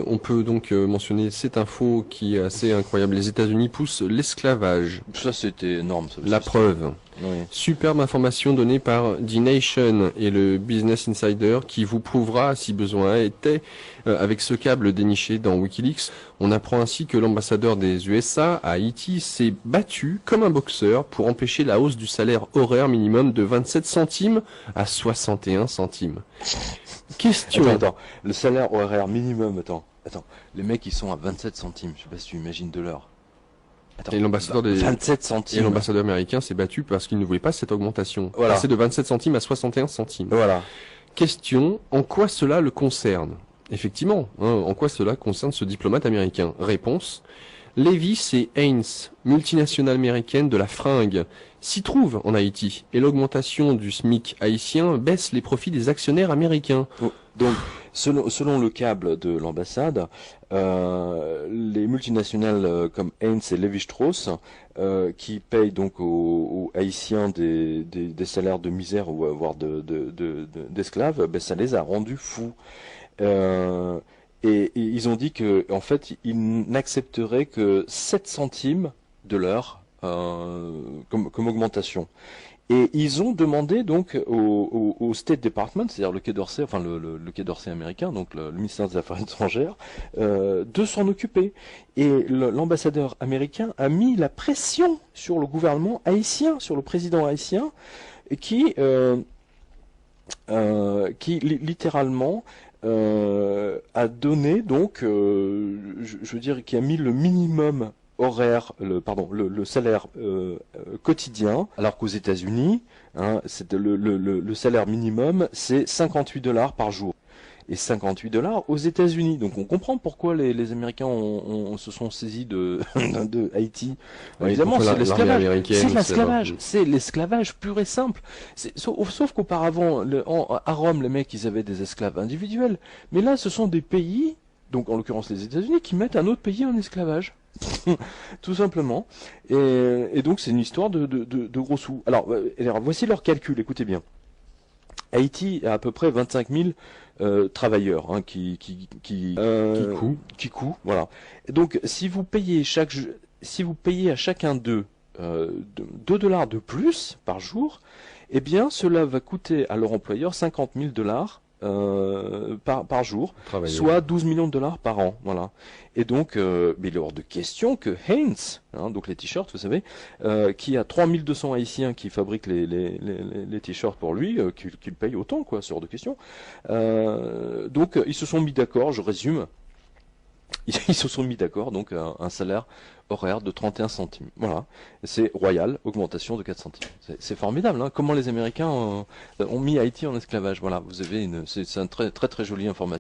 On peut donc mentionner cette info qui est assez incroyable. Les États-Unis poussent l'esclavage. Ça, c'était énorme. Ça, La preuve. Oui. Superbe information donnée par The Nation et le Business Insider qui vous prouvera, si besoin était, avec ce câble déniché dans Wikileaks. On apprend ainsi que l'ambassadeur des USA à Haïti s'est battu comme un boxeur pour empêcher la hausse du salaire horaire minimum de 27 centimes à 61 centimes. Question. Attends. Le salaire horaire minimum, attends. Les mecs, ils sont à 27 centimes. Je sais pas si tu imagines de l'heure. Et l'ambassadeur 27 centimes. Et l'ambassadeur américain s'est battu parce qu'il ne voulait pas cette augmentation. Voilà. Passer de 27 centimes à 61 centimes. Voilà. Question, en quoi cela le concerne? Effectivement, en quoi cela concerne ce diplomate américain? Réponse, Levis et Haynes, multinationale américaine de la fringue, s'y trouvent en Haïti, et l'augmentation du SMIC haïtien baisse les profits des actionnaires américains. Donc, selon le câble de l'ambassade, les multinationales comme Haynes et Lévi-Strauss, qui payent donc aux Haïtiens des salaires de misère ou voire d'esclaves, ben ça les a rendus fous. Et ils ont dit que en fait, ils n'accepteraient que 7 centimes de l'heure comme augmentation. Et ils ont demandé donc au State Department, c'est-à-dire le Quai d'Orsay, enfin le Quai d'Orsay américain, donc le ministère des Affaires étrangères, de s'en occuper. Et l'ambassadeur américain a mis la pression sur le gouvernement haïtien, sur le président haïtien, qui littéralement a donné donc, je veux dire, qui a mis le minimum horaire, le salaire quotidien, alors qu'aux États-Unis, le salaire minimum, c'est 58 $ par jour. Et 58 $ aux États-Unis. Donc on comprend pourquoi les Américains se sont saisis de Haïti. Oui, évidemment, c'est l'esclavage. C'est de l'esclavage. C'est l'esclavage pur et simple. Sauf qu'auparavant, à Rome, les mecs, ils avaient des esclaves individuels. Mais là, ce sont des pays, donc en l'occurrence les États-Unis, qui mettent un autre pays en esclavage. Tout simplement. Et donc c'est une histoire de gros sous. Alors voici leur calcul, écoutez bien. Haïti a à peu près 25 000 travailleurs qui couent, voilà. Et donc si vous payez à chacun d'eux 2 $ de plus par jour, eh bien cela va coûter à leur employeur 50 000 $ par jour, soit 12 millions de $ par an, voilà. Et donc, mais il est hors de question que Haynes, donc les t-shirts, vous savez, qui a 3200 Haïtiens qui fabriquent les t-shirts pour lui, qu'il paye autant, quoi, c'est hors de question. Donc, ils se sont mis d'accord, je résume, ils se sont mis d'accord, donc un salaire horaire de 31 centimes. Voilà, c'est royal, augmentation de 4 centimes. C'est formidable, hein. Comment les Américains ont mis Haïti en esclavage. Voilà, vous avez c'est un très très très joli information.